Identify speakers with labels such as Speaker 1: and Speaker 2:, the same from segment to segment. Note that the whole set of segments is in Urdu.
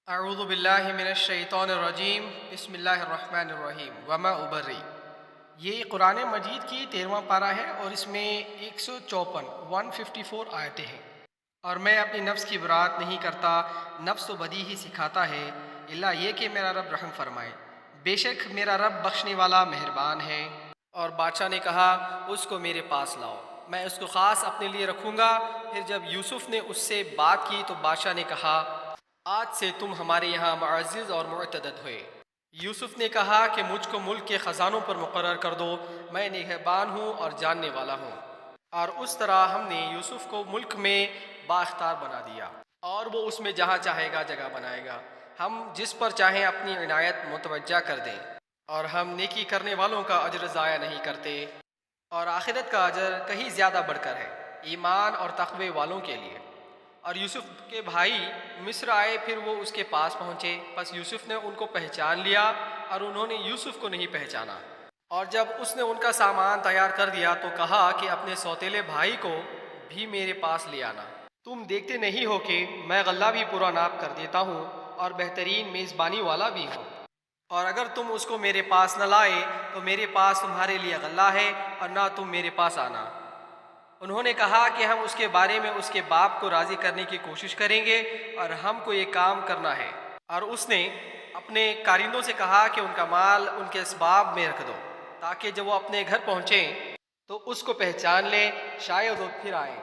Speaker 1: اعوذ باللہ من الشیطان الرجیم بسم اللہ الرحمن الرحیم وما ابری۔ یہ قرآن مجید کی 13واں پارہ ہے اور اس میں 154 آیتیں ہیں۔ اور میں اپنی نفس کی برات نہیں کرتا، نفس تو بدی ہی سکھاتا ہے، اللہ یہ کہ میرا رب رحم فرمائے۔ بے شک میرا رب بخشنے والا مہربان ہے۔ اور بادشاہ نے کہا اس کو میرے پاس لاؤ، میں اس کو خاص اپنے لیے رکھوں گا۔ پھر جب یوسف نے اس سے بات کی تو بادشاہ نے کہا آج سے تم ہمارے یہاں معزز اور معتدد ہوئے۔ یوسف نے کہا کہ مجھ کو ملک کے خزانوں پر مقرر کر دو، میں نگہبان ہوں اور جاننے والا ہوں۔ اور اس طرح ہم نے یوسف کو ملک میں بااختیار بنا دیا، اور وہ اس میں جہاں چاہے گا جگہ بنائے گا۔ ہم جس پر چاہیں اپنی عنایت متوجہ کر دیں، اور ہم نیکی کرنے والوں کا اجر ضائع نہیں کرتے، اور آخرت کا اجر کہیں زیادہ بڑھ کر ہے ایمان اور تقوی والوں کے لیے۔ اور یوسف کے بھائی مصر آئے، پھر وہ اس کے پاس پہنچے، پس یوسف نے ان کو پہچان لیا اور انہوں نے یوسف کو نہیں پہچانا۔ اور جب اس نے ان کا سامان تیار کر دیا تو کہا کہ اپنے سوتیلے بھائی کو بھی میرے پاس لے آنا۔ تم دیکھتے نہیں ہو کہ میں غلہ بھی پورا ناپ کر دیتا ہوں اور بہترین میزبانی والا بھی ہوں، اور اگر تم اس کو میرے پاس نہ لائے تو میرے پاس تمہارے لیے غلہ ہے اور نہ تم میرے پاس آنا۔ انہوں نے کہا کہ ہم اس کے بارے میں اس کے باپ کو راضی کرنے کی کوشش کریں گے اور ہم کو یہ کام کرنا ہے۔ اور اس نے اپنے کارندوں سے کہا کہ ان کا مال ان کے اسباب میں رکھ دو، تاکہ جب وہ اپنے گھر پہنچیں تو اس کو پہچان لیں، شاید وہ پھر آئیں۔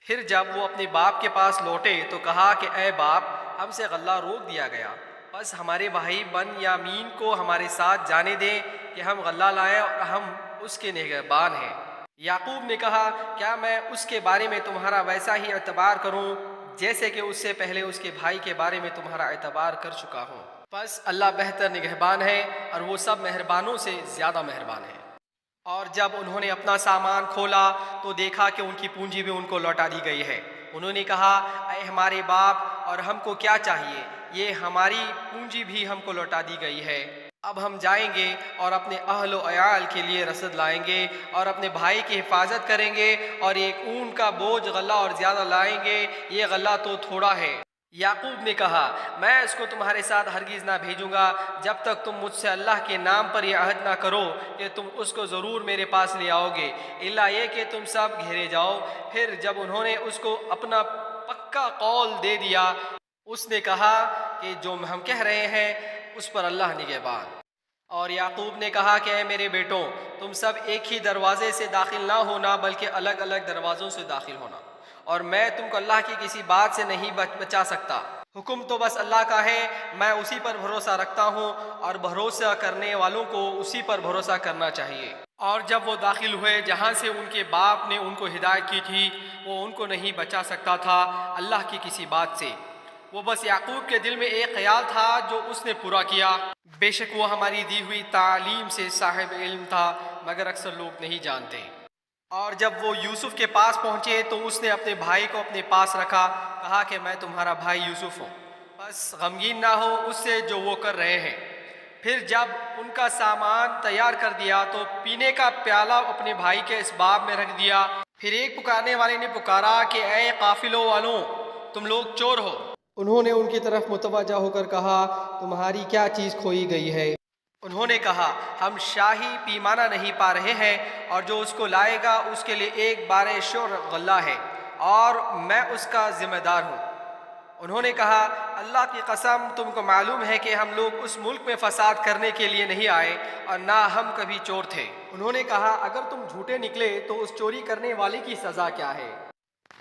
Speaker 1: پھر جب وہ اپنے باپ کے پاس لوٹے تو کہا کہ اے باپ، ہم سے غلہ روک دیا گیا، بس ہمارے بھائی بن یامین کو ہمارے ساتھ جانے دیں کہ ہم غلہ لائیں اور ہم اس کے نگہبان ہیں۔ یعقوب نے کہا کیا میں اس کے بارے میں تمہارا ویسا ہی اعتبار کروں جیسے کہ اس سے پہلے اس کے بھائی کے بارے میں تمہارا اعتبار کر چکا ہوں؟ بس اللہ بہتر نگہبان ہے اور وہ سب مہربانوں سے زیادہ مہربان ہے۔ اور جب انہوں نے اپنا سامان کھولا تو دیکھا کہ ان کی پونجی بھی ان کو لوٹا دی گئی ہے۔ انہوں نے کہا اے ہمارے باپ، اور ہم کو کیا چاہیے، یہ ہماری پونجی بھی ہم کو لوٹا دی گئی ہے۔ اب ہم جائیں گے اور اپنے اہل و عیال کے لیے رسد لائیں گے اور اپنے بھائی کی حفاظت کریں گے، اور ایک اون کا بوجھ غلہ اور زیادہ لائیں گے، یہ غلہ تو تھوڑا ہے۔ یعقوب نے کہا میں اس کو تمہارے ساتھ ہرگز نہ بھیجوں گا جب تک تم مجھ سے اللہ کے نام پر یہ عہد نہ کرو کہ تم اس کو ضرور میرے پاس لے آؤ گے، الا یہ کہ تم سب گھیرے جاؤ۔ پھر جب انہوں نے اس کو اپنا پکا قول دے دیا، اس نے کہا کہ جو ہم کہہ رہے ہیں اس پر اللہ نگہبان۔ اور یعقوب نے کہا کہ اے میرے بیٹوں، تم سب ایک ہی دروازے سے داخل نہ ہونا بلکہ الگ الگ دروازوں سے داخل ہونا، اور میں تم کو اللہ کی کسی بات سے نہیں بچا سکتا۔ حکم تو بس اللہ کا ہے، میں اسی پر بھروسہ رکھتا ہوں، اور بھروسہ کرنے والوں کو اسی پر بھروسہ کرنا چاہیے۔ اور جب وہ داخل ہوئے جہاں سے ان کے باپ نے ان کو ہدایت کی تھی، وہ ان کو نہیں بچا سکتا تھا اللہ کی کسی بات سے۔ وہ بس یعقوب کے دل میں ایک خیال تھا جو اس نے پورا کیا۔ بے شک وہ ہماری دی ہوئی تعلیم سے صاحب علم تھا، مگر اکثر لوگ نہیں جانتے۔ اور جب وہ یوسف کے پاس پہنچے تو اس نے اپنے بھائی کو اپنے پاس رکھا، کہا کہ میں تمہارا بھائی یوسف ہوں، بس غمگین نہ ہو اس سے جو وہ کر رہے ہیں۔ پھر جب ان کا سامان تیار کر دیا تو پینے کا پیالہ اپنے بھائی کے اسباب میں رکھ دیا۔ پھر ایک پکارنے والے نے پکارا کہ اے قافلوں والوں، تم لوگ چور ہو۔ انہوں نے ان کی طرف متوجہ ہو کر کہا تمہاری کیا چیز کھوئی گئی ہے؟ انہوں نے کہا ہم شاہی پیمانہ نہیں پا رہے ہیں، اور جو اس کو لائے گا اس کے لیے ایک بارے شور غلہ ہے، اور میں اس کا ذمہ دار ہوں۔ انہوں نے کہا اللہ کی قسم، تم کو معلوم ہے کہ ہم لوگ اس ملک میں فساد کرنے کے لیے نہیں آئے، اور نہ ہم کبھی چور تھے۔ انہوں نے کہا اگر تم جھوٹے نکلے تو اس چوری کرنے والے کی سزا کیا ہے؟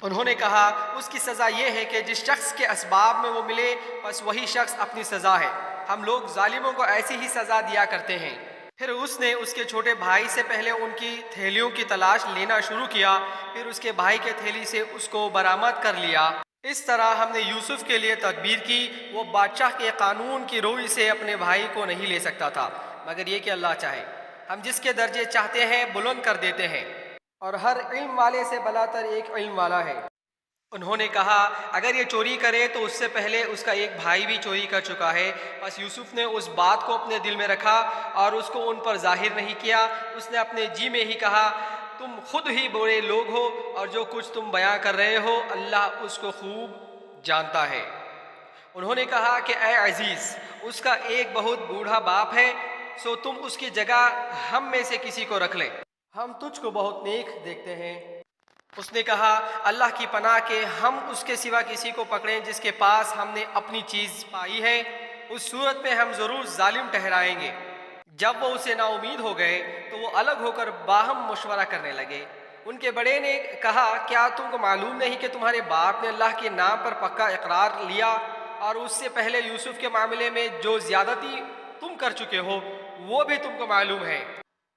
Speaker 1: انہوں نے کہا اس کی سزا یہ ہے کہ جس شخص کے اسباب میں وہ ملے بس وہی شخص اپنی سزا ہے، ہم لوگ ظالموں کو ایسی ہی سزا دیا کرتے ہیں۔ پھر اس نے اس کے چھوٹے بھائی سے پہلے ان کی تھیلیوں کی تلاش لینا شروع کیا، پھر اس کے بھائی کے تھیلی سے اس کو برآمد کر لیا۔ اس طرح ہم نے یوسف کے لیے تدبیر کی، وہ بادشاہ کے قانون کی روئی سے اپنے بھائی کو نہیں لے سکتا تھا، مگر یہ کہ اللہ چاہے، ہم جس کے درجے چاہتے ہیں بلند کر دیتے ہیں، اور ہر علم والے سے بلاتر ایک علم والا ہے۔ انہوں نے کہا اگر یہ چوری کرے تو اس سے پہلے اس کا ایک بھائی بھی چوری کر چکا ہے۔ بس یوسف نے اس بات کو اپنے دل میں رکھا اور اس کو ان پر ظاہر نہیں کیا۔ اس نے اپنے جی میں ہی کہا تم خود ہی برے لوگ ہو، اور جو کچھ تم بیان کر رہے ہو اللہ اس کو خوب جانتا ہے۔ انہوں نے کہا کہ اے عزیز، اس کا ایک بہت بوڑھا باپ ہے، سو تم اس کی جگہ ہم میں سے کسی کو رکھ لیں، ہم تجھ کو بہت نیک دیکھتے ہیں۔ اس نے کہا اللہ کی پناہ کہ ہم اس کے سوا کسی کو پکڑیں جس کے پاس ہم نے اپنی چیز پائی ہے، اس صورت میں ہم ضرور ظالم ٹھہرائیں گے۔ جب وہ اسے نا امید ہو گئے تو وہ الگ ہو کر باہم مشورہ کرنے لگے۔ ان کے بڑے نے کہا کیا تم کو معلوم نہیں کہ تمہارے باپ نے اللہ کے نام پر پکا اقرار لیا اور اس سے پہلے یوسف کے معاملے میں جو زیادتی تم کر چکے ہو وہ بھی تم کو معلوم ہے؟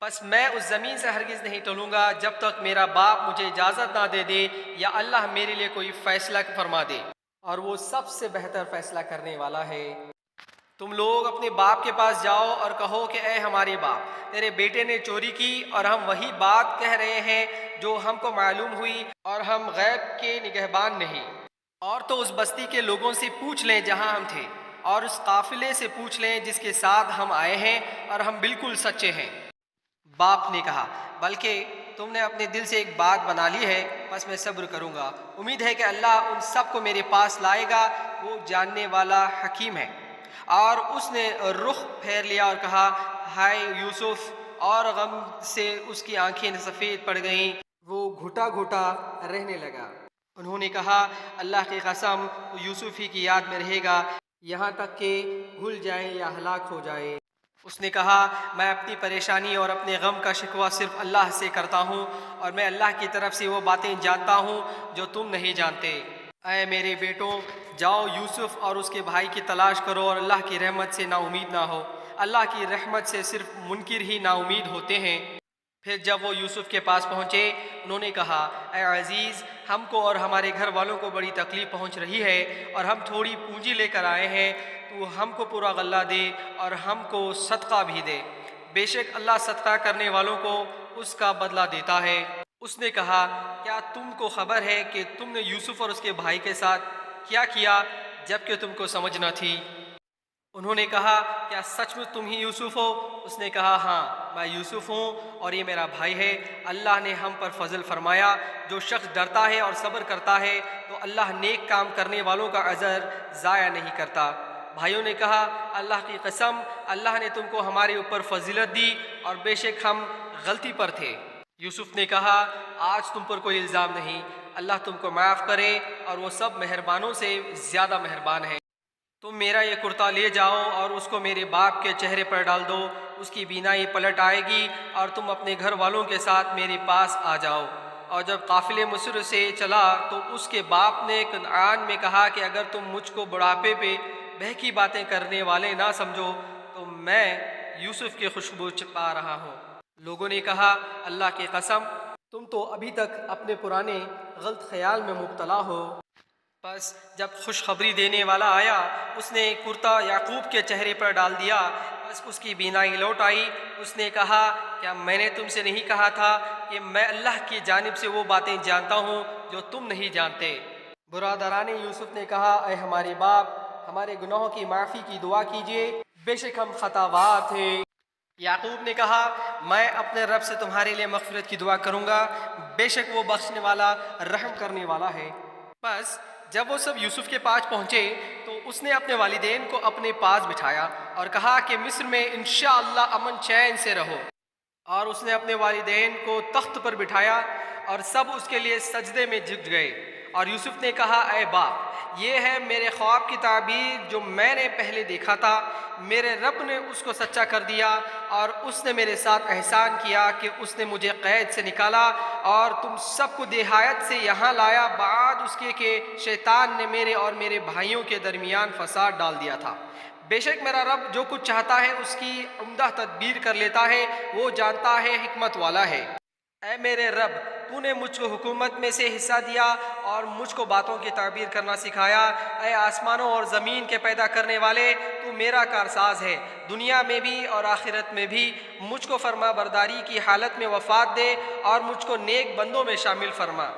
Speaker 1: بس میں اس زمین سے ہرگز نہیں ٹلوں گا جب تک میرا باپ مجھے اجازت نہ دے دے یا اللہ میرے لیے کوئی فیصلہ فرما دے، اور وہ سب سے بہتر فیصلہ کرنے والا ہے۔ تم لوگ اپنے باپ کے پاس جاؤ اور کہو کہ اے ہمارے باپ، تیرے بیٹے نے چوری کی اور ہم وہی بات کہہ رہے ہیں جو ہم کو معلوم ہوئی، اور ہم غیب کے نگہبان نہیں۔ اور تو اس بستی کے لوگوں سے پوچھ لیں جہاں ہم تھے، اور اس قافلے سے پوچھ لیں جس کے ساتھ ہم آئے ہیں، اور ہم بالکل سچے ہیں۔ باپ نے کہا بلکہ تم نے اپنے دل سے ایک بات بنا لی ہے، بس میں صبر کروں گا، امید ہے کہ اللہ ان سب کو میرے پاس لائے گا، وہ جاننے والا حکیم ہے۔ اور اس نے رخ پھیر لیا اور کہا ہائے یوسف، اور غم سے اس کی آنکھیں سفید پڑ گئیں، وہ گھٹا گھٹا رہنے لگا۔ انہوں نے کہا اللہ کی قسم، وہ یوسف ہی کی یاد میں رہے گا یہاں تک کہ بھول جائے یا ہلاک ہو جائے۔ اس نے کہا میں اپنی پریشانی اور اپنے غم کا شکوہ صرف اللہ سے کرتا ہوں، اور میں اللہ کی طرف سے وہ باتیں جانتا ہوں جو تم نہیں جانتے۔ اے میرے بیٹوں، جاؤ یوسف اور اس کے بھائی کی تلاش کرو اور اللہ کی رحمت سے نا امید نہ ہو، اللہ کی رحمت سے صرف منکر ہی نا امید ہوتے ہیں۔ پھر جب وہ یوسف کے پاس پہنچے، انہوں نے کہا اے عزیز، ہم کو اور ہمارے گھر والوں کو بڑی تکلیف پہنچ رہی ہے، اور ہم تھوڑی پونجی لے کر آئے ہیں، تو ہم کو پورا غلہ دے اور ہم کو صدقہ بھی دے، بے شک اللہ صدقہ کرنے والوں کو اس کا بدلہ دیتا ہے۔ اس نے کہا کیا تم کو خبر ہے کہ تم نے یوسف اور اس کے بھائی کے ساتھ کیا کیا جبکہ تم کو سمجھ نہ تھی؟ انہوں نے کہا کیا سچ میں تم ہی یوسف ہو؟ اس نے کہا ہاں میں یوسف ہوں اور یہ میرا بھائی ہے، اللہ نے ہم پر فضل فرمایا، جو شخص ڈرتا ہے اور صبر کرتا ہے تو اللہ نیک کام کرنے والوں کا اجر ضائع نہیں کرتا۔ بھائیوں نے کہا اللہ کی قسم، اللہ نے تم کو ہمارے اوپر فضیلت دی اور بے شک ہم غلطی پر تھے۔ یوسف نے کہا آج تم پر کوئی الزام نہیں، اللہ تم کو معاف کرے اور وہ سب مہربانوں سے زیادہ مہربان ہے۔ تم میرا یہ کرتا لے جاؤ اور اس کو میرے باپ کے چہرے پر ڈال دو، اس کی بینائی پلٹ آئے گی اور تم اپنے گھر والوں کے ساتھ میرے پاس آ جاؤ۔ اور جب قافلے مصر سے چلا تو اس کے باپ نے کنعان میں کہا کہ اگر تم مجھ کو بڑھاپے پہ بہکی باتیں کرنے والے نہ سمجھو تو میں یوسف کی خوشبو چھپا رہا ہوں۔ لوگوں نے کہا اللہ کی قسم، تم تو ابھی تک اپنے پرانے غلط خیال میں مبتلا ہو۔ بس جب خوشخبری دینے والا آیا، اس نے کرتا یعقوب کے چہرے پر ڈال دیا، بس اس کی بینائی لوٹ آئی۔ اس نے کہا کیا میں نے تم سے نہیں کہا تھا کہ میں اللہ کی جانب سے وہ باتیں جانتا ہوں جو تم نہیں جانتے؟ برادران یوسف نے کہا اے ہمارے باپ، ہمارے گناہوں کی معافی کی دعا کیجیے، بے شک ہم خطاوار تھے۔ یعقوب نے کہا میں اپنے رب سے تمہارے لیے مغفرت کی دعا کروں گا، بے شک وہ بخشنے والا رحم کرنے والا ہے۔ بس جب وہ سب یوسف کے پاس پہنچے تو اس نے اپنے والدین کو اپنے پاس بٹھایا اور کہا کہ مصر میں انشاءاللہ امن چین سے رہو، اور اس نے اپنے والدین کو تخت پر بٹھایا اور سب اس کے لیے سجدے میں جھک گئے۔ اور یوسف نے کہا اے باپ، یہ ہے میرے خواب کی تعبیر جو میں نے پہلے دیکھا تھا، میرے رب نے اس کو سچا کر دیا، اور اس نے میرے ساتھ احسان کیا کہ اس نے مجھے قید سے نکالا اور تم سب کو دیہایت سے یہاں لایا، بعد اس کے کہ شیطان نے میرے اور میرے بھائیوں کے درمیان فساد ڈال دیا تھا۔ بے شک میرا رب جو کچھ چاہتا ہے اس کی عمدہ تدبیر کر لیتا ہے، وہ جانتا ہے، حکمت والا ہے۔ اے میرے رب، تو نے مجھ کو حکومت میں سے حصہ دیا اور مجھ کو باتوں کی تعبیر کرنا سکھایا۔ اے آسمانوں اور زمین کے پیدا کرنے والے، تو میرا کارساز ہے، دنیا میں بھی اور آخرت میں بھی۔ مجھ کو فرما برداری کی حالت میں وفات دے اور مجھ کو نیک بندوں میں شامل فرما۔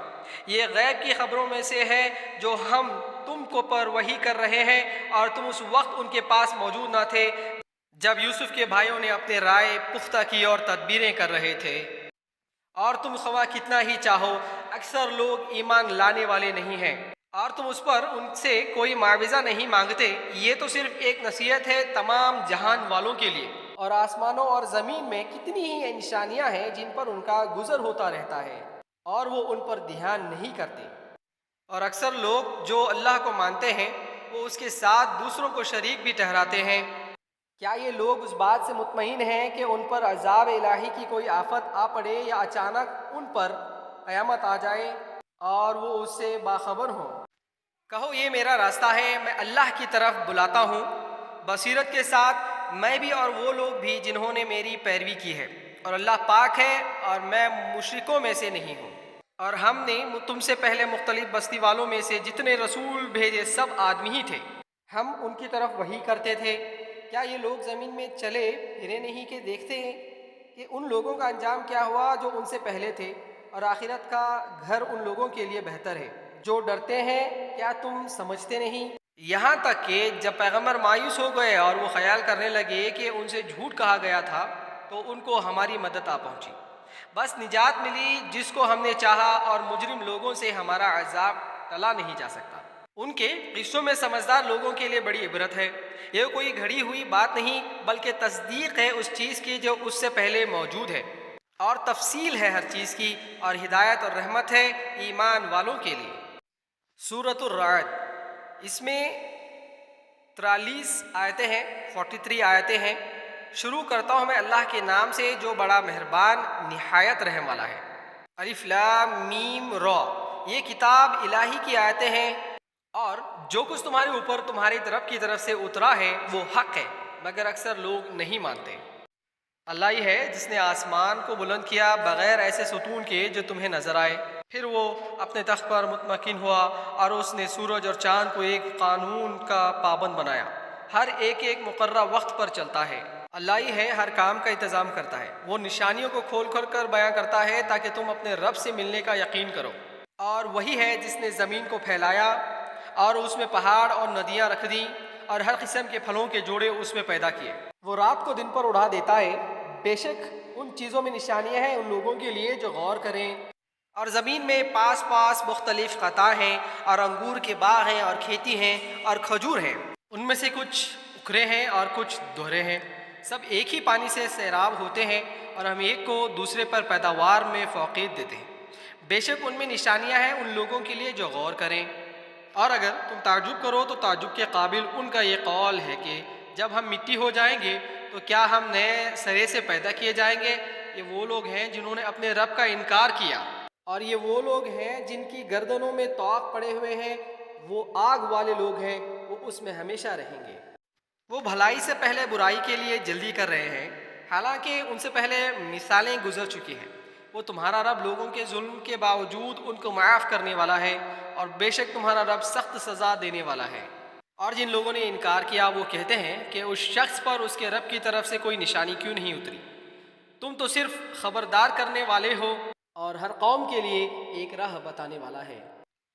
Speaker 1: یہ غیب کی خبروں میں سے ہے جو ہم تم کو پر وحی کر رہے ہیں، اور تم اس وقت ان کے پاس موجود نہ تھے جب یوسف کے بھائیوں نے اپنے رائے پختہ کی اور تدبیریں کر رہے تھے۔ اور تم خواہ کتنا ہی چاہو، اکثر لوگ ایمان لانے والے نہیں ہیں۔ اور تم اس پر ان سے کوئی معاوضہ نہیں مانگتے، یہ تو صرف ایک نصیحت ہے تمام جہان والوں کے لیے۔ اور آسمانوں اور زمین میں کتنی ہی نشانیاں ہیں جن پر ان کا گزر ہوتا رہتا ہے اور وہ ان پر دھیان نہیں کرتے۔ اور اکثر لوگ جو اللہ کو مانتے ہیں وہ اس کے ساتھ دوسروں کو شریک بھی ٹھہراتے ہیں۔ کیا یہ لوگ اس بات سے مطمئن ہیں کہ ان پر عذاب الہی کی کوئی آفت آ پڑے یا اچانک ان پر قیامت آ جائے اور وہ اس سے باخبر ہوں؟ کہو یہ میرا راستہ ہے، میں اللہ کی طرف بلاتا ہوں بصیرت کے ساتھ، میں بھی اور وہ لوگ بھی جنہوں نے میری پیروی کی ہے، اور اللہ پاک ہے اور میں مشرکوں میں سے نہیں ہوں۔ اور ہم نے تم سے پہلے مختلف بستی والوں میں سے جتنے رسول بھیجے سب آدمی ہی تھے، ہم ان کی طرف وحی کرتے تھے۔ کیا یہ لوگ زمین میں چلے پھرے نہیں کہ دیکھتے ہیں کہ ان لوگوں کا انجام کیا ہوا جو ان سے پہلے تھے، اور آخرت کا گھر ان لوگوں کے لیے بہتر ہے جو ڈرتے ہیں، کیا تم سمجھتے نہیں؟ یہاں تک کہ جب پیغمبر مایوس ہو گئے اور وہ خیال کرنے لگے کہ ان سے جھوٹ کہا گیا تھا، تو ان کو ہماری مدد آ پہنچی، بس نجات ملی جس کو ہم نے چاہا، اور مجرم لوگوں سے ہمارا عذاب ٹلا نہیں جا سکتا۔ ان کے قصوں میں سمجھدار لوگوں کے لیے بڑی عبرت ہے، یہ کوئی گھڑی ہوئی بات نہیں بلکہ تصدیق ہے اس چیز کی جو اس سے پہلے موجود ہے، اور تفصیل ہے ہر چیز کی، اور ہدایت اور رحمت ہے ایمان والوں کے لیے۔ سورۃ الرعد، اس میں 43 آیتیں ہیں، 43 آیتیں ہیں۔ شروع کرتا ہوں میں اللہ کے نام سے جو بڑا مہربان نہایت رحم والا ہے۔ الف لام میم را، یہ کتاب الہی کی آیتیں ہیں، اور جو کچھ تمہارے اوپر تمہاری طرف سے اترا ہے وہ حق ہے، مگر اکثر لوگ نہیں مانتے۔ اللہ ہی ہے جس نے آسمان کو بلند کیا بغیر ایسے ستون کے جو تمہیں نظر آئے، پھر وہ اپنے تخت پر مطمئن ہوا، اور اس نے سورج اور چاند کو ایک قانون کا پابند بنایا، ہر ایک مقررہ وقت پر چلتا ہے۔ اللہ ہی ہے ہر کام کا انتظام کرتا ہے، وہ نشانیوں کو کھول کھول کر بیان کرتا ہے تاکہ تم اپنے رب سے ملنے کا یقین کرو۔ اور وہی ہے جس نے زمین کو پھیلایا اور اس میں پہاڑ اور ندیاں رکھ دیں، اور ہر قسم کے پھلوں کے جوڑے اس میں پیدا کیے۔ وہ رات کو دن پر اڑا دیتا ہے، بے شک ان چیزوں میں نشانیاں ہیں ان لوگوں کے لیے جو غور کریں۔ اور زمین میں پاس پاس مختلف قطع ہیں، اور انگور کے باغ ہیں، اور کھیتی ہیں، اور کھجور ہیں، ان میں سے کچھ اکھرے ہیں اور کچھ دوہرے ہیں، سب ایک ہی پانی سے سیراب ہوتے ہیں، اور ہم ایک کو دوسرے پر پیداوار میں فوقیت دیتے ہیں۔ بے شک ان میں نشانیاں ہیں ان لوگوں کے لیے جو غور کریں۔ اور اگر تم تعجب کرو تو تعجب کے قابل ان کا یہ قول ہے کہ جب ہم مٹی ہو جائیں گے تو کیا ہم نئے سرے سے پیدا کیے جائیں گے؟ یہ وہ لوگ ہیں جنہوں نے اپنے رب کا انکار کیا، اور یہ وہ لوگ ہیں جن کی گردنوں میں طاق پڑے ہوئے ہیں، وہ آگ والے لوگ ہیں، وہ اس میں ہمیشہ رہیں گے۔ وہ بھلائی سے پہلے برائی کے لیے جلدی کر رہے ہیں، حالانکہ ان سے پہلے مثالیں گزر چکی ہیں۔ وہ تمہارا رب لوگوں کے ظلم کے باوجود ان کو معاف کرنے والا ہے، اور بے شک تمہارا رب سخت سزا دینے والا ہے۔ اور جن لوگوں نے انکار کیا وہ کہتے ہیں کہ اس شخص پر اس کے رب کی طرف سے کوئی نشانی کیوں نہیں اتری؟ تم تو صرف خبردار کرنے والے ہو، اور ہر قوم کے لیے ایک راہ بتانے والا ہے۔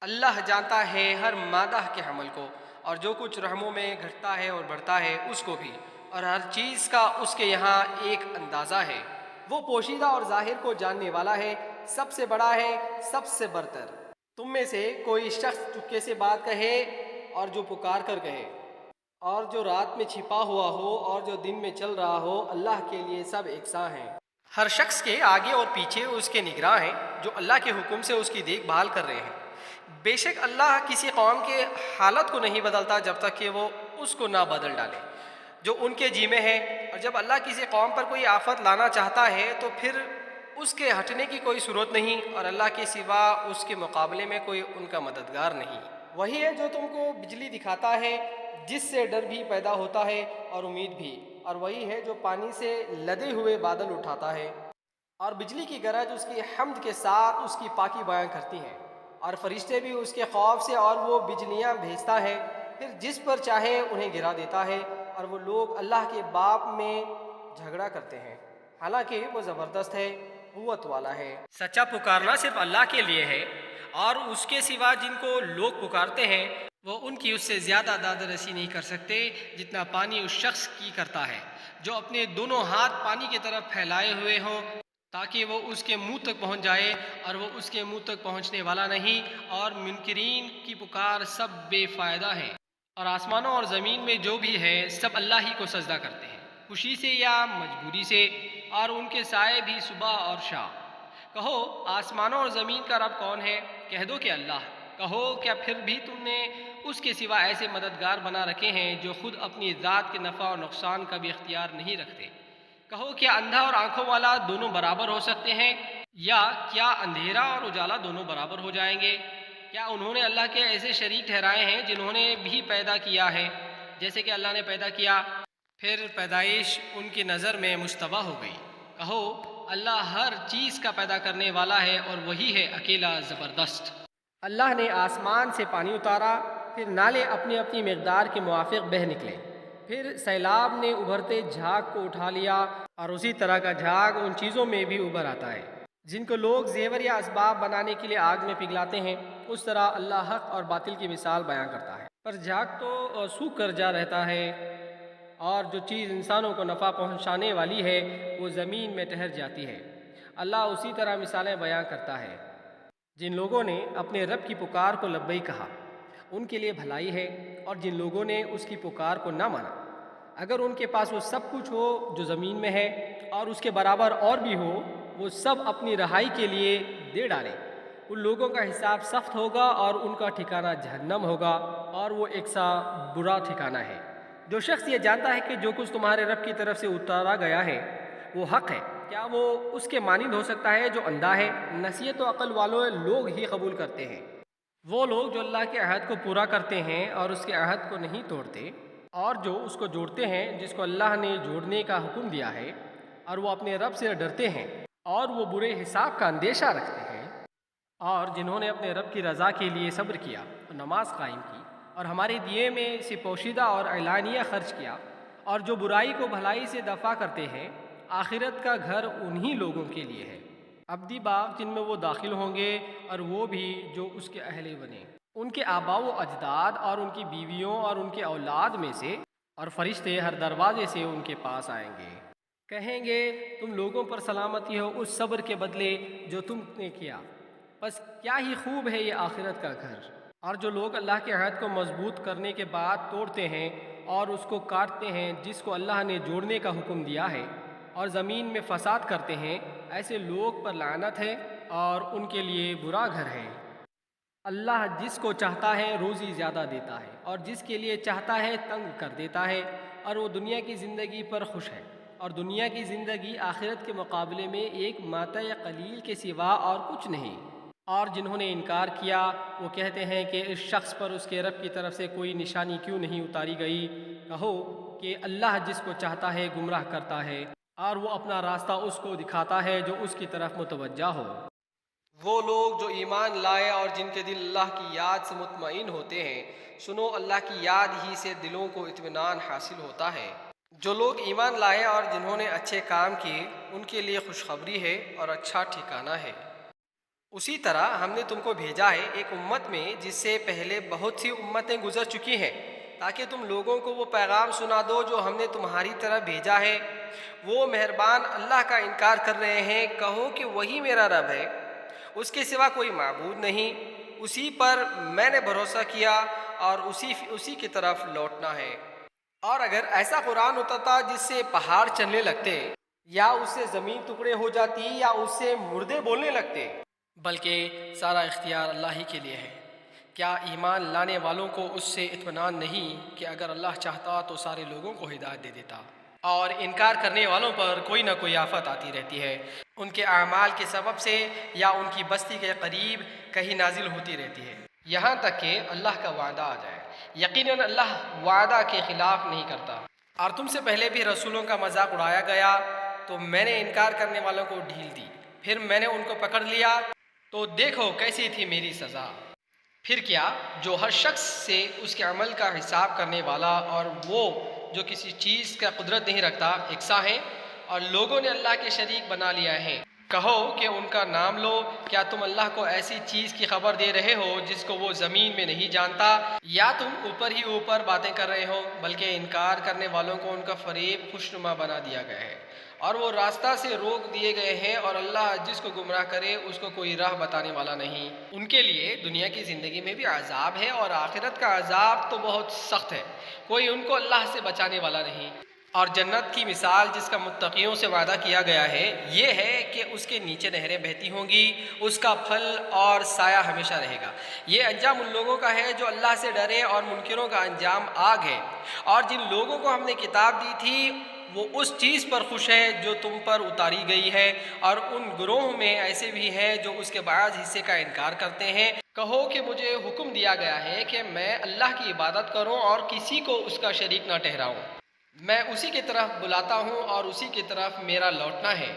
Speaker 1: اللہ جانتا ہے ہر مادہ کے حمل کو، اور جو کچھ رحموں میں گھٹتا ہے اور بڑھتا ہے اس کو بھی، اور ہر چیز کا اس کے یہاں ایک اندازہ ہے۔ وہ پوشیدہ اور ظاہر کو جاننے والا ہے، سب سے بڑا ہے، سب سے برتر۔ تم میں سے کوئی شخص چپکے سے بات کہے اور جو پکار کر کہے، اور جو رات میں چھپا ہوا ہو اور جو دن میں چل رہا ہو، اللہ کے لیے سب یکساں ہیں۔ ہر شخص کے آگے اور پیچھے اس کے نگراں ہیں جو اللہ کے حکم سے اس کی دیکھ بھال کر رہے ہیں۔ بے شک اللہ کسی قوم کے حالت کو نہیں بدلتا جب تک کہ وہ اس کو نہ بدل ڈالے جو ان کے جی میں ہے، اور جب اللہ کسی قوم پر کوئی آفت لانا چاہتا ہے تو پھر اس کے ہٹنے کی کوئی صورت نہیں، اور اللہ کے سوا اس کے مقابلے میں کوئی ان کا مددگار نہیں۔ وہی ہے جو تم کو بجلی دکھاتا ہے جس سے ڈر بھی پیدا ہوتا ہے اور امید بھی، اور وہی ہے جو پانی سے لدے ہوئے بادل اٹھاتا ہے، اور بجلی کی گرج اس کی حمد کے ساتھ اس کی پاکی بیان کرتی ہیں، اور فرشتے بھی اس کے خوف سے، اور وہ بجلیاں بھیجتا ہے، پھر جس پر چاہے انہیں گرا دیتا ہے، اور وہ لوگ اللہ کے باب میں جھگڑا کرتے ہیں، حالانکہ وہ زبردست ہے، قوت والا ہے۔ سچا پکارنا صرف اللہ کے لیے ہے، اور اس کے سوا جن کو لوگ پکارتے ہیں وہ ان کی اس سے زیادہ داد رسی نہیں کر سکتے جتنا پانی اس شخص کی کرتا ہے جو اپنے دونوں ہاتھ پانی کی طرف پھیلائے ہوئے ہوں، تاکہ وہ اس کے منہ تک پہنچ جائے، اور وہ اس کے منہ تک پہنچنے والا نہیں، اور منکرین کی پکار سب بے فائدہ ہے۔ اور آسمانوں اور زمین میں جو بھی ہے سب اللہ ہی کو سجدہ کرتے ہیں، خوشی سے یا مجبوری سے، اور ان کے سائے بھی صبح اور شام۔ کہو آسمانوں اور زمین کا رب کون ہے؟ کہہ دو کہ اللہ۔ کہو کیا پھر بھی تم نے اس کے سوا ایسے مددگار بنا رکھے ہیں جو خود اپنی ذات کے نفع اور نقصان کا بھی اختیار نہیں رکھتے؟ کہو کیا اندھا اور آنکھوں والا دونوں برابر ہو سکتے ہیں؟ یا کیا اندھیرا اور اجالا دونوں برابر ہو جائیں گے؟ کیا انہوں نے اللہ کے ایسے شریک ٹھہرائے ہیں جنہوں نے بھی پیدا کیا ہے جیسے کہ اللہ نے پیدا کیا؟ پھر پیدائش ان کی نظر میں مشتبہ ہو گئی۔ کہو اللہ ہر چیز کا پیدا کرنے والا ہے، اور وہی ہے اکیلا زبردست۔ اللہ نے آسمان سے پانی اتارا، پھر نالے اپنی اپنی مقدار کے موافق بہہ نکلے، پھر سیلاب نے ابھرتے جھاگ کو اٹھا لیا، اور اسی طرح کا جھاگ ان چیزوں میں بھی ابھر آتا ہے جن کو لوگ زیور یا اسباب بنانے کے لیے آگ میں پگھلاتے ہیں۔ اس طرح اللہ حق اور باطل کی مثال بیان کرتا ہے۔ پر جھاگ تو سوکھ کر جا رہتا ہے، اور جو چیز انسانوں کو نفع پہنچانے والی ہے وہ زمین میں ٹھہر جاتی ہے۔ اللہ اسی طرح مثالیں بیان کرتا ہے۔ جن لوگوں نے اپنے رب کی پکار کو لبیک کہا ان کے لیے بھلائی ہے، اور جن لوگوں نے اس کی پکار کو نہ مانا، اگر ان کے پاس وہ سب کچھ ہو جو زمین میں ہے اور اس کے برابر اور بھی ہو، وہ سب اپنی رہائی کے لیے دے ڈالے۔ ان لوگوں کا حساب سخت ہوگا، اور ان کا ٹھکانہ جہنم ہوگا، اور وہ ایک سا برا ٹھکانہ ہے۔ جو شخص یہ جانتا ہے کہ جو کچھ تمہارے رب کی طرف سے اتارا گیا ہے وہ حق ہے، کیا وہ اس کے مانند ہو سکتا ہے جو اندھا ہے؟ نصیحت و عقل والے لوگ ہی قبول کرتے ہیں، وہ لوگ جو اللہ کے عہد کو پورا کرتے ہیں اور اس کے عہد کو نہیں توڑتے، اور جو اس کو جوڑتے ہیں جس کو اللہ نے جوڑنے کا حکم دیا ہے، اور وہ اپنے رب سے ڈرتے ہیں، اور وہ برے حساب کا اندیشہ رکھتے ہیں، اور جنہوں نے اپنے رب کی رضا کے لیے صبر کیا اور نماز قائم کی، اور ہمارے دیے میں سے پوشیدہ اور اعلانیہ خرچ کیا، اور جو برائی کو بھلائی سے دفع کرتے ہیں، آخرت کا گھر انہی لوگوں کے لیے ہے، ابدی باغ جن میں وہ داخل ہوں گے، اور وہ بھی جو اس کے اہل بنے، ان کے آباء و اجداد اور ان کی بیویوں اور ان کے اولاد میں سے، اور فرشتے ہر دروازے سے ان کے پاس آئیں گے، کہیں گے تم لوگوں پر سلامتی ہو اس صبر کے بدلے جو تم نے کیا، بس کیا ہی خوب ہے یہ آخرت کا گھر۔ اور جو لوگ اللہ کے عہد کو مضبوط کرنے کے بعد توڑتے ہیں اور اس کو کاٹتے ہیں جس کو اللہ نے جوڑنے کا حکم دیا ہے، اور زمین میں فساد کرتے ہیں، ایسے لوگ پر لعنت ہے اور ان کے لیے برا گھر ہے۔ اللہ جس کو چاہتا ہے روزی زیادہ دیتا ہے، اور جس کے لیے چاہتا ہے تنگ کر دیتا ہے، اور وہ دنیا کی زندگی پر خوش ہے، اور دنیا کی زندگی آخرت کے مقابلے میں ایک متاع قلیل کے سوا اور کچھ نہیں۔ اور جنہوں نے انکار کیا وہ کہتے ہیں کہ اس شخص پر اس کے رب کی طرف سے کوئی نشانی کیوں نہیں اتاری گئی؟ کہو کہ اللہ جس کو چاہتا ہے گمراہ کرتا ہے، اور وہ اپنا راستہ اس کو دکھاتا ہے جو اس کی طرف متوجہ ہو۔ وہ لوگ جو ایمان لائے اور جن کے دل اللہ کی یاد سے مطمئن ہوتے ہیں، سنو اللہ کی یاد ہی سے دلوں کو اطمینان حاصل ہوتا ہے۔ جو لوگ ایمان لائے اور جنہوں نے اچھے کام کیے ان کے لیے خوشخبری ہے اور اچھا ٹھکانہ ہے۔ اسی طرح ہم نے تم کو بھیجا ہے ایک امت میں جس سے پہلے بہت سی امتیں گزر چکی ہیں، تاکہ تم لوگوں کو وہ پیغام سنا دو جو ہم نے تمہاری طرف بھیجا ہے۔ وہ مہربان اللہ کا انکار کر رہے ہیں، کہو کہ وہی میرا رب ہے، اس کے سوا کوئی معبود نہیں، اسی پر میں نے بھروسہ کیا اور اسی کی طرف لوٹنا ہے۔ اور اگر ایسا قرآن اترتا جس سے پہاڑ چلنے لگتے، یا اس سے زمین ٹکڑے ہو جاتی، یا اس سے مردے بولنے لگتے، بلکہ سارا اختیار اللہ ہی کے لیے ہے۔ کیا ایمان لانے والوں کو اس سے اطمینان نہیں کہ اگر اللہ چاہتا تو سارے لوگوں کو ہدایت دے دیتا؟ اور انکار کرنے والوں پر کوئی نہ کوئی آفت آتی رہتی ہے، ان کے اعمال کے سبب سے یا ان کی بستی کے قریب کہیں نازل ہوتی رہتی ہے، یہاں تک کہ اللہ کا وعدہ آ جائے۔ یقیناً اللہ وعدہ کے خلاف نہیں کرتا۔ اور تم سے پہلے بھی رسولوں کا مذاق اڑایا گیا تو میں نے انکار کرنے والوں کو ڈھیل دی، پھر میں نے ان کو پکڑ لیا تو دیکھو کیسی تھی میری سزا۔ پھر کیا جو ہر شخص سے اس کے عمل کا حساب کرنے والا اور وہ جو کسی چیز کا قدرت نہیں رکھتا یکساں ہیں، اور لوگوں نے اللہ کے شریک بنا لیا ہے، کہو کہ ان کا نام لو، کیا تم اللہ کو ایسی چیز کی خبر دے رہے ہو جس کو وہ زمین میں نہیں جانتا، یا تم اوپر ہی اوپر باتیں کر رہے ہو؟ بلکہ انکار کرنے والوں کو ان کا فریب خوشنما بنا دیا گیا ہے اور وہ راستہ سے روک دیے گئے ہیں، اور اللہ جس کو گمراہ کرے اس کو کوئی راہ بتانے والا نہیں۔ ان کے لیے دنیا کی زندگی میں بھی عذاب ہے اور آخرت کا عذاب تو بہت سخت ہے، کوئی ان کو اللہ سے بچانے والا نہیں۔ اور جنت کی مثال جس کا متقیوں سے وعدہ کیا گیا ہے یہ ہے کہ اس کے نیچے نہریں بہتی ہوں گی، اس کا پھل اور سایہ ہمیشہ رہے گا۔ یہ انجام ان لوگوں کا ہے جو اللہ سے ڈرے، اور منکروں کا انجام آگ ہے۔ اور جن لوگوں کو ہم نے کتاب دی تھی وہ اس چیز پر خوش ہے جو تم پر اتاری گئی ہے، اور ان گروہ میں ایسے بھی ہیں جو اس کے بعض حصے کا انکار کرتے ہیں۔ کہو کہ مجھے حکم دیا گیا ہے کہ میں اللہ کی عبادت کروں اور کسی کو اس کا شریک نہ ٹھہراؤں۔ میں اسی کی طرف بلاتا ہوں اور اسی کی طرف میرا لوٹنا ہے۔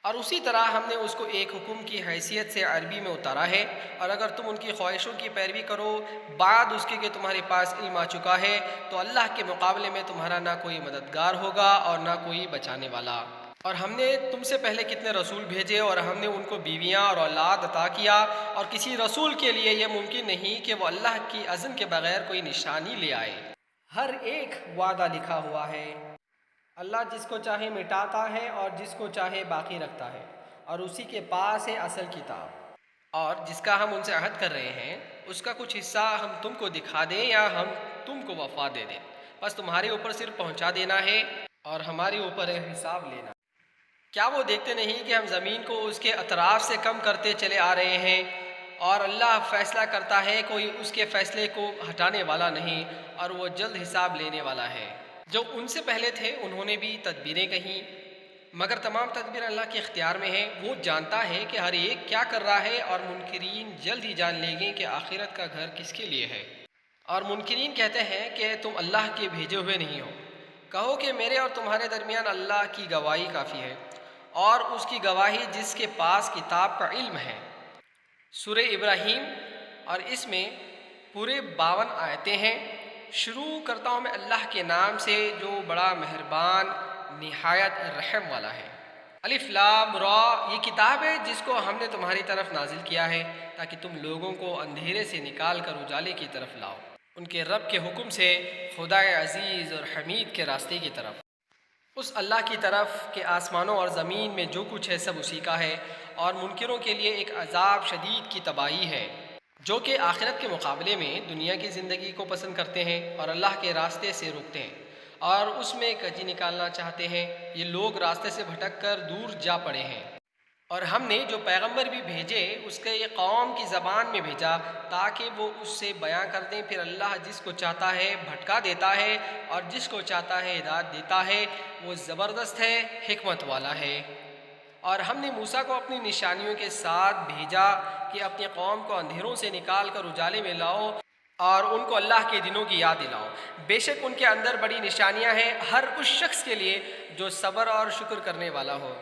Speaker 1: اور اسی طرح ہم نے اس کو ایک حکم کی حیثیت سے عربی میں اتارا ہے، اور اگر تم ان کی خواہشوں کی پیروی کرو بعد اس کے کہ تمہارے پاس علم آ چکا ہے، تو اللہ کے مقابلے میں تمہارا نہ کوئی مددگار ہوگا اور نہ کوئی بچانے والا۔ اور ہم نے تم سے پہلے کتنے رسول بھیجے، اور ہم نے ان کو بیویاں اور اولاد عطا کیا، اور کسی رسول کے لیے یہ ممکن نہیں کہ وہ اللہ کی اذن کے بغیر کوئی نشانی لے آئے۔ ہر ایک وعدہ لکھا ہوا ہے۔ اللہ جس کو چاہے مٹاتا ہے اور جس کو چاہے باقی رکھتا ہے، اور اسی کے پاس ہے اصل کتاب۔ اور جس کا ہم ان سے عہد کر رہے ہیں اس کا کچھ حصہ ہم تم کو دکھا دیں یا ہم تم کو وفا دے دیں، بس تمہارے اوپر صرف پہنچا دینا ہے اور ہمارے اوپر ہے حساب لینا۔ کیا وہ دیکھتے نہیں کہ ہم زمین کو اس کے اطراف سے کم کرتے چلے آ رہے ہیں؟ اور اللہ فیصلہ کرتا ہے، کوئی اس کے فیصلے کو ہٹانے والا نہیں، اور وہ جلد حساب لینے والا ہے۔ جو ان سے پہلے تھے انہوں نے بھی تدبیریں کہیں، مگر تمام تدبیر اللہ کے اختیار میں ہے۔ وہ جانتا ہے کہ ہر ایک کیا کر رہا ہے، اور منکرین جلد ہی جان لیں گے کہ آخرت کا گھر کس کے لیے ہے۔ اور منکرین کہتے ہیں کہ تم اللہ کے بھیجے ہوئے نہیں ہو۔ کہو کہ میرے اور تمہارے درمیان اللہ کی گواہی کافی ہے، اور اس کی گواہی جس کے پاس کتاب کا علم ہے۔ سورہ ابراہیم، اور اس میں پورے 52 آیتیں ہیں۔ شروع کرتا ہوں میں اللہ کے نام سے جو بڑا مہربان نہایت رحم والا ہے۔ الف لام را، یہ کتاب ہے جس کو ہم نے تمہاری طرف نازل کیا ہے تاکہ تم لوگوں کو اندھیرے سے نکال کر اجالے کی طرف لاؤ، ان کے رب کے حکم سے، خدائے عزیز اور حمید کے راستے کی طرف، اس اللہ کی طرف کہ آسمانوں اور زمین میں جو کچھ ہے سب اسی کا ہے۔ اور منکروں کے لیے ایک عذاب شدید کی تباہی ہے، جو کہ آخرت کے مقابلے میں دنیا کی زندگی کو پسند کرتے ہیں اور اللہ کے راستے سے روکتے ہیں اور اس میں کجی نکالنا چاہتے ہیں۔ یہ لوگ راستے سے بھٹک کر دور جا پڑے ہیں۔ اور ہم نے جو پیغمبر بھی بھیجے اس کے یہ قوم کی زبان میں بھیجا تاکہ وہ اس سے بیان کر دیں، پھر اللہ جس کو چاہتا ہے بھٹکا دیتا ہے اور جس کو چاہتا ہے ہدایت دیتا ہے۔ وہ زبردست ہے، حکمت والا ہے۔ اور ہم نے موسیٰ کو اپنی نشانیوں کے ساتھ بھیجا کہ اپنی قوم کو اندھیروں سے نکال کر اجالے میں لاؤ اور ان کو اللہ کے دنوں کی یاد دلاؤ۔ بے شک ان کے اندر بڑی نشانیاں ہیں ہر اس شخص کے لیے جو صبر اور شکر کرنے والا ہو۔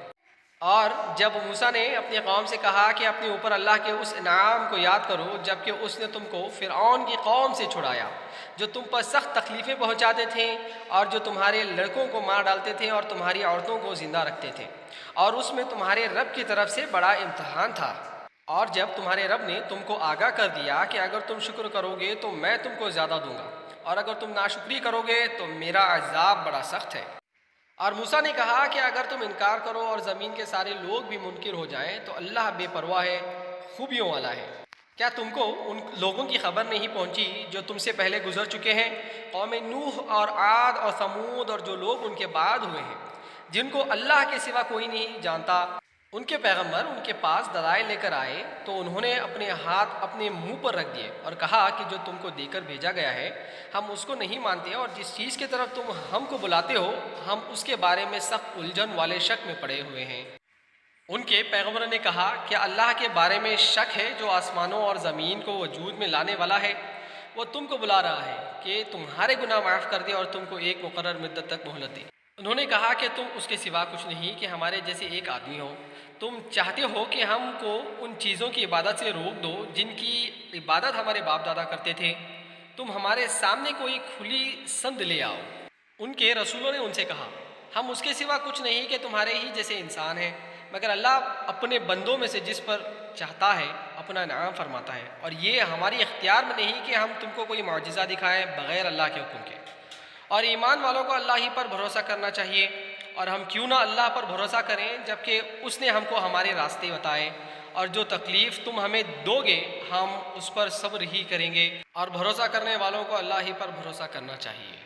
Speaker 1: اور جب موسیٰ نے اپنی قوم سے کہا کہ اپنے اوپر اللہ کے اس انعام کو یاد کرو جبکہ اس نے تم کو فرعون کی قوم سے چھڑایا، جو تم پر سخت تکلیفیں پہنچاتے تھے اور جو تمہارے لڑکوں کو مار ڈالتے تھے اور تمہاری عورتوں کو زندہ رکھتے تھے، اور اس میں تمہارے رب کی طرف سے بڑا امتحان تھا۔ اور جب تمہارے رب نے تم کو آگاہ کر دیا کہ اگر تم شکر کرو گے تو میں تم کو زیادہ دوں گا، اور اگر تم ناشکری کرو گے تو میرا عذاب بڑا سخت ہے۔ اور موسیٰ نے کہا کہ اگر تم انکار کرو اور زمین کے سارے لوگ بھی منکر ہو جائیں تو اللہ بے پرواہ ہے، خوبیوں والا ہے۔ کیا تم کو ان لوگوں کی خبر نہیں پہنچی جو تم سے پہلے گزر چکے ہیں، قوم نوح اور عاد اور ثمود، اور جو لوگ ان کے بعد ہوئے ہیں، جن کو اللہ کے سوا کوئی نہیں جانتا؟ ان کے پیغمبر ان کے پاس دلائل لے کر آئے تو انہوں نے اپنے ہاتھ اپنے منہ پر رکھ دیے اور کہا کہ جو تم کو دے کر بھیجا گیا ہے ہم اس کو نہیں مانتے، اور جس چیز کی طرف تم ہم کو بلاتے ہو ہم اس کے بارے میں سخت الجھن والے شک میں پڑے ہوئے ہیں۔ ان کے پیغمبر نے کہا کہ اللہ کے بارے میں شک ہے جو آسمانوں اور زمین کو وجود میں لانے والا ہے، وہ تم کو بلا رہا ہے کہ تمہارے گناہ معاف کر دے اور تم کو ایک مقرر مدت تک مہلت دے۔ انہوں نے کہا کہ تم اس کے سوا کچھ نہیں کہ ہمارے جیسے ایک آدمی ہو، تم چاہتے ہو کہ ہم کو ان چیزوں کی عبادت سے روک دو جن کی عبادت ہمارے باپ دادا کرتے تھے، تم ہمارے سامنے کوئی کھلی سند لے آؤ۔ ان کے رسولوں نے ان سے کہا ہم اس کے سوا کچھ نہیں کہ تمہارے ہی جیسے انسان ہیں، مگر اللہ اپنے بندوں میں سے جس پر چاہتا ہے اپنا انعام فرماتا ہے، اور یہ ہماری اختیار میں نہیں کہ ہم تم کو کوئی معجزہ دکھائیں بغیر اللہ کے حکم کے۔ اور ایمان والوں کو اللہ ہی پر بھروسہ کرنا چاہیے، اور ہم کیوں نہ اللہ پر بھروسہ کریں جبکہ اس نے ہم کو ہمارے راستے بتائے، اور جو تکلیف تم ہمیں دو گے ہم اس پر صبر ہی کریں گے، اور بھروسہ کرنے والوں کو اللہ ہی پر بھروسہ کرنا چاہیے۔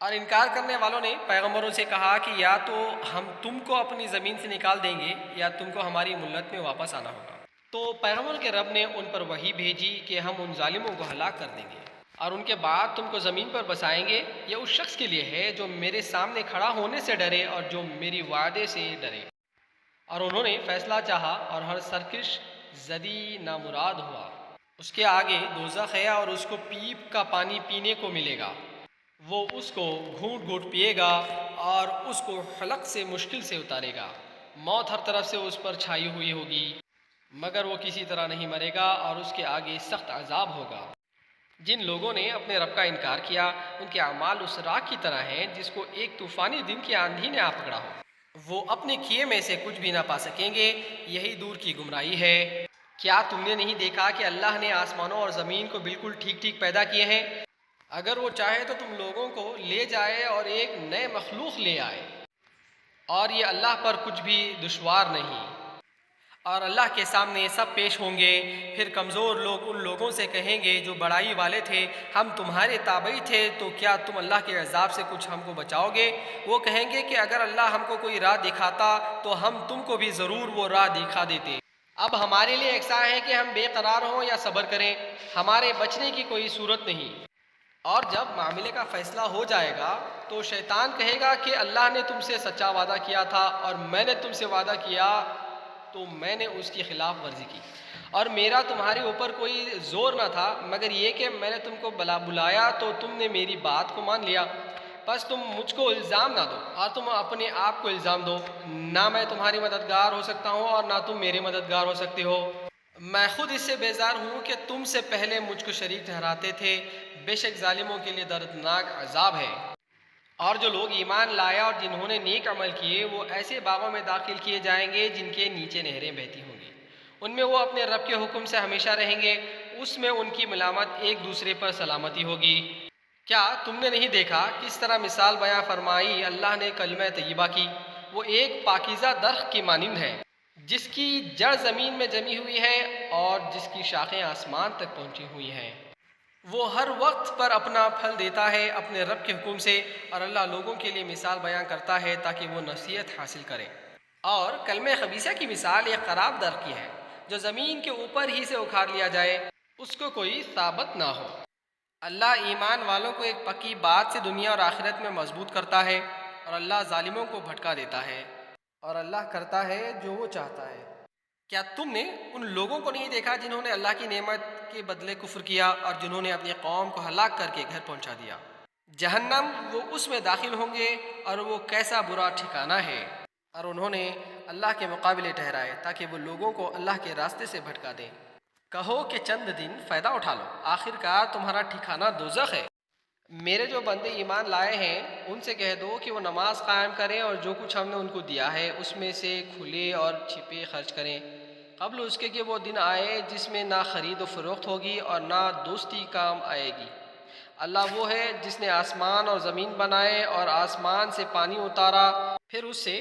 Speaker 1: اور انکار کرنے والوں نے پیغمبروں سے کہا کہ یا تو ہم تم کو اپنی زمین سے نکال دیں گے یا تم کو ہماری ملت میں واپس آنا ہوگا۔ تو پیغمبر کے رب نے ان پر وحی بھیجی کہ ہم ان ظالموں کو ہلاک کر دیں گے اور ان کے بعد تم کو زمین پر بسائیں گے۔ یہ اس شخص کے لیے ہے جو میرے سامنے کھڑا ہونے سے ڈرے اور جو میری وعدے سے ڈرے۔ اور انہوں نے فیصلہ چاہا اور ہر سرکش زدی نامراد ہوا۔ اس کے آگے دوزخ ہے اور اس کو پیپ کا پانی پینے کو ملے گا، وہ اس کو گھونٹ گھونٹ پیے گا اور اس کو حلق سے مشکل سے اتارے گا۔ موت ہر طرف سے اس پر چھائی ہوئی ہوگی مگر وہ کسی طرح نہیں مرے گا، اور اس کے آگے سخت عذاب ہوگا۔ جن لوگوں نے اپنے رب کا انکار کیا ان کے اعمال اس راکھ کی طرح ہیں جس کو ایک طوفانی دن کی آندھی نے آ پکڑا ہو، وہ اپنے کیے میں سے کچھ بھی نہ پا سکیں گے۔ یہی دور کی گمراہی ہے۔ کیا تم نے نہیں دیکھا کہ اللہ نے آسمانوں اور زمین کو بالکل ٹھیک ٹھیک پیدا کیے ہیں؟ اگر وہ چاہے تو تم لوگوں کو لے جائے اور ایک نئے مخلوق لے آئے، اور یہ اللہ پر کچھ بھی دشوار نہیں۔ اور اللہ کے سامنے سب پیش ہوں گے، پھر کمزور لوگ ان لوگوں سے کہیں گے جو بڑائی والے تھے ہم تمہارے تابعی تھے، تو کیا تم اللہ کے عذاب سے کچھ ہم کو بچاؤ گے؟ وہ کہیں گے کہ اگر اللہ ہم کو کوئی راہ دکھاتا تو ہم تم کو بھی ضرور وہ راہ دکھا دیتے۔ اب ہمارے لیے یکساں ہے کہ ہم بے قرار ہوں یا صبر کریں، ہمارے بچنے کی کوئی صورت نہیں۔ اور جب معاملے کا فیصلہ ہو جائے گا تو شیطان کہے گا کہ اللہ نے تم سے سچا وعدہ کیا تھا اور میں نے تم سے وعدہ کیا تو میں نے اس کی خلاف ورزی کی، اور میرا تمہارے اوپر کوئی زور نہ تھا مگر یہ کہ میں نے تم کو بلایا تو تم نے میری بات کو مان لیا۔ بس تم مجھ کو الزام نہ دو اور تم اپنے آپ کو الزام دو، نہ میں تمہاری مددگار ہو سکتا ہوں اور نہ تم میرے مددگار ہو سکتے ہو۔ میں خود اس سے بیزار ہوں کہ تم سے پہلے مجھ کو شریک ٹھہراتے تھے، بے شک ظالموں کے لیے دردناک عذاب ہے۔ اور جو لوگ ایمان لائے اور جنہوں نے نیک عمل کیے وہ ایسے باغوں میں داخل کیے جائیں گے جن کے نیچے نہریں بہتی ہوں گی، ان میں وہ اپنے رب کے حکم سے ہمیشہ رہیں گے، اس میں ان کی ملامت ایک دوسرے پر سلامتی ہوگی۔ کیا تم نے نہیں دیکھا کس طرح مثال بیان فرمائی اللہ نے کلمہ طیبہ کی؟ وہ ایک پاکیزہ درخت کی مانند ہے جس کی جڑ زمین میں جمی ہوئی ہے اور جس کی شاخیں آسمان تک پہنچی ہوئی ہیں۔ وہ ہر وقت پر اپنا پھل دیتا ہے اپنے رب کے حکم سے، اور اللہ لوگوں کے لیے مثال بیان کرتا ہے تاکہ وہ نصیحت حاصل کریں۔ اور کلمہ خبیثہ کی مثال ایک خراب درخت کی ہے جو زمین کے اوپر ہی سے اکھاڑ لیا جائے، اس کو کوئی ثابت نہ ہو۔ اللہ ایمان والوں کو ایک پکی بات سے دنیا اور آخرت میں مضبوط کرتا ہے، اور اللہ ظالموں کو بھٹکا دیتا ہے، اور اللہ کرتا ہے جو وہ چاہتا ہے۔ کیا تم نے ان لوگوں کو نہیں دیکھا جنہوں نے اللہ کی نعمت کے بدلے کفر کیا اور جنہوں نے اپنی قوم کو ہلاک کر کے گھر پہنچا دیا؟ جہنم وہ اس میں داخل ہوں گے اور وہ کیسا برا ٹھکانہ ہے۔ اور انہوں نے اللہ کے مقابلے ٹھہرائے تاکہ وہ لوگوں کو اللہ کے راستے سے بھٹکا دیں۔ کہو کہ چند دن فائدہ اٹھا لو، آخر کار تمہارا ٹھکانہ دوزخ ہے۔ میرے جو بندے ایمان لائے ہیں ان سے کہہ دو کہ وہ نماز قائم کریں اور جو کچھ ہم نے ان کو دیا ہے اس میں سے کھلے اور چھپے خرچ کریں، قبل اس کے کہ وہ دن آئے جس میں نہ خرید و فروخت ہوگی اور نہ دوستی کام آئے گی۔ اللہ وہ ہے جس نے آسمان اور زمین بنائے اور آسمان سے پانی اتارا، پھر اس سے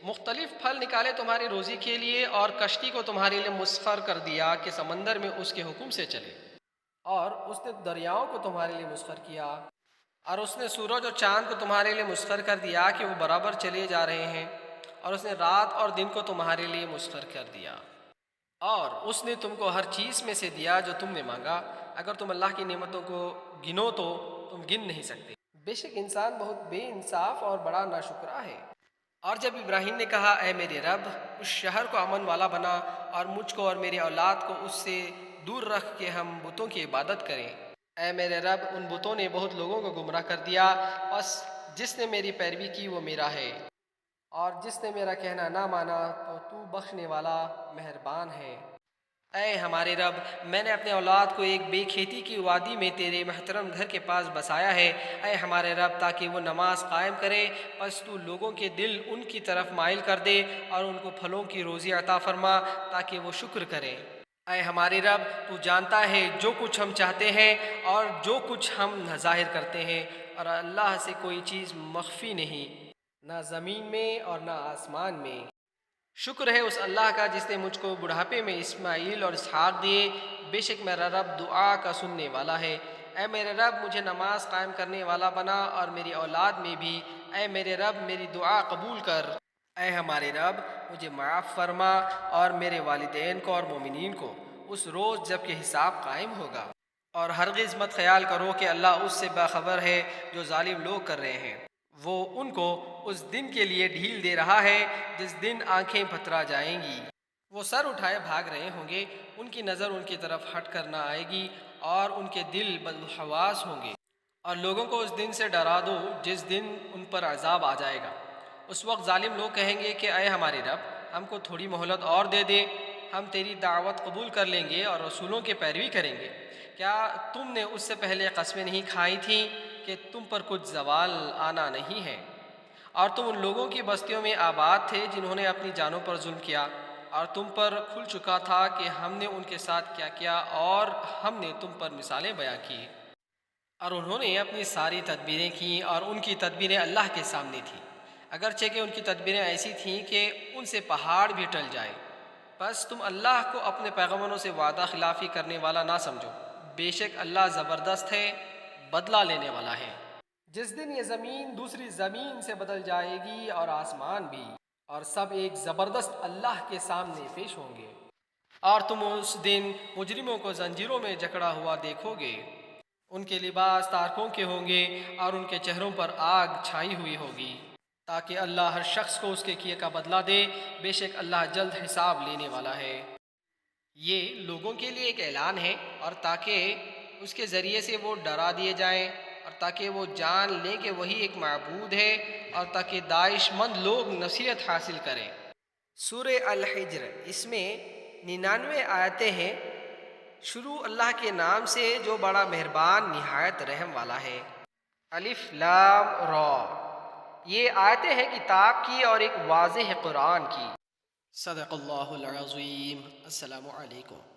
Speaker 1: مختلف پھل نکالے تمہاری روزی کے لیے، اور کشتی کو تمہارے لیے مسخر کر دیا کہ سمندر میں اس کے حکم سے چلے، اور اس نے دریاؤں کو تمہارے لیے مسخر کیا، اور اس نے سورج اور چاند کو تمہارے لیے مسخر کر دیا کہ وہ برابر چلے جا رہے ہیں، اور اس نے رات اور دن کو تمہارے لیے مسخر کر دیا، اور اس نے تم کو ہر چیز میں سے دیا جو تم نے مانگا۔ اگر تم اللہ کی نعمتوں کو گنو تو تم گن نہیں سکتے۔ بے شک انسان بہت بے انصاف اور بڑا ناشکرا ہے۔ اور جب ابراہیم نے کہا اے میرے رب اس شہر کو امن والا بنا اور مجھ کو اور میری اولاد کو اس سے دور رکھ کے ہم بتوں کی عبادت کریں، اے میرے رب ان بتوں نے بہت لوگوں کو گمراہ کر دیا، بس جس نے میری پیروی کی وہ میرا ہے، اور جس نے میرا کہنا نہ مانا تو تو بخشنے والا مہربان ہے۔ اے ہمارے رب، میں نے اپنے اولاد کو ایک بے کھیتی کی وادی میں تیرے محترم گھر کے پاس بسایا ہے، اے ہمارے رب، تاکہ وہ نماز قائم کرے، پس تو لوگوں کے دل ان کی طرف مائل کر دے اور ان کو پھلوں کی روزی عطا فرما تاکہ وہ شکر کریں۔ اے ہمارے رب، تو جانتا ہے جو کچھ ہم چاہتے ہیں اور جو کچھ ہم ظاہر کرتے ہیں، اور اللہ سے کوئی چیز مخفی نہیں، نہ زمین میں اور نہ آسمان میں۔ شکر ہے اس اللہ کا جس نے مجھ کو بڑھاپے میں اسماعیل اور اسحاق دیے، بے شک میرا رب دعا کا سننے والا ہے۔ اے میرے رب، مجھے نماز قائم کرنے والا بنا اور میری اولاد میں بھی، اے میرے رب میری دعا قبول کر۔ اے ہمارے رب، مجھے معاف فرما اور میرے والدین کو اور مومنین کو اس روز جب کہ حساب قائم ہوگا، اور ہرگز مت خیال کرو کہ اللہ اس سے باخبر ہے جو ظالم لوگ کر رہے ہیں۔ وہ ان کو اس دن کے لیے ڈھیل دے رہا ہے جس دن آنکھیں پھترا جائیں گی، وہ سر اٹھائے بھاگ رہے ہوں گے، ان کی نظر ان کی طرف ہٹ کر نہ آئے گی اور ان کے دل بدحواس ہوں گے۔ اور لوگوں کو اس دن سے ڈرا دو جس دن ان پر عذاب آ جائے گا۔ اس وقت ظالم لوگ کہیں گے کہ اے ہمارے رب، ہم کو تھوڑی مہلت اور دے دے، ہم تیری دعوت قبول کر لیں گے اور رسولوں کی پیروی کریں گے۔ کیا تم نے اس سے پہلے قسمیں نہیں کھائی تھیں کہ تم پر کچھ زوال آنا نہیں ہے، اور تم ان لوگوں کی بستیوں میں آباد تھے جنہوں نے اپنی جانوں پر ظلم کیا، اور تم پر کھل چکا تھا کہ ہم نے ان کے ساتھ کیا کیا، اور ہم نے تم پر مثالیں بیان کی، اور انہوں نے اپنی ساری تدبیریں کیں اور ان کی تدبیریں اللہ کے سامنے تھیں، اگرچہ کہ ان کی تدبیریں ایسی تھیں کہ ان سے پہاڑ بھی ٹل جائے۔ بس تم اللہ کو اپنے پیغمبروں سے وعدہ خلافی کرنے والا نہ سمجھو، بے شک اللہ زبردست ہے، بدلہ لینے والا ہے۔ جس دن یہ زمین دوسری زمین سے بدل جائے گی اور آسمان بھی، اور سب ایک زبردست اللہ کے سامنے پیش ہوں گے، اور تم اس دن مجرموں کو زنجیروں میں جکڑا ہوا دیکھو گے، ان کے لباس تارکوں کے ہوں گے اور ان کے چہروں پر آگ چھائی ہوئی ہوگی، تاکہ اللہ ہر شخص کو اس کے کیے کا بدلہ دے، بے شک اللہ جلد حساب لینے والا ہے۔ یہ لوگوں کے لیے ایک اعلان ہے، اور تاکہ اس کے ذریعے سے وہ ڈرا دیے جائیں، اور تاکہ وہ جان لیں کہ وہی ایک معبود ہے، اور تاکہ داعش مند لوگ نصیحت حاصل کریں۔ سورہ الحجر، اس میں 99 آیتیں ہیں۔ شروع اللہ کے نام سے جو بڑا مہربان نہایت رحم والا ہے۔ الف لام را، یہ آیتیں ہیں کتاب کی اور ایک واضح قرآن کی۔ صدق اللہ العظیم۔ السلام علیکم۔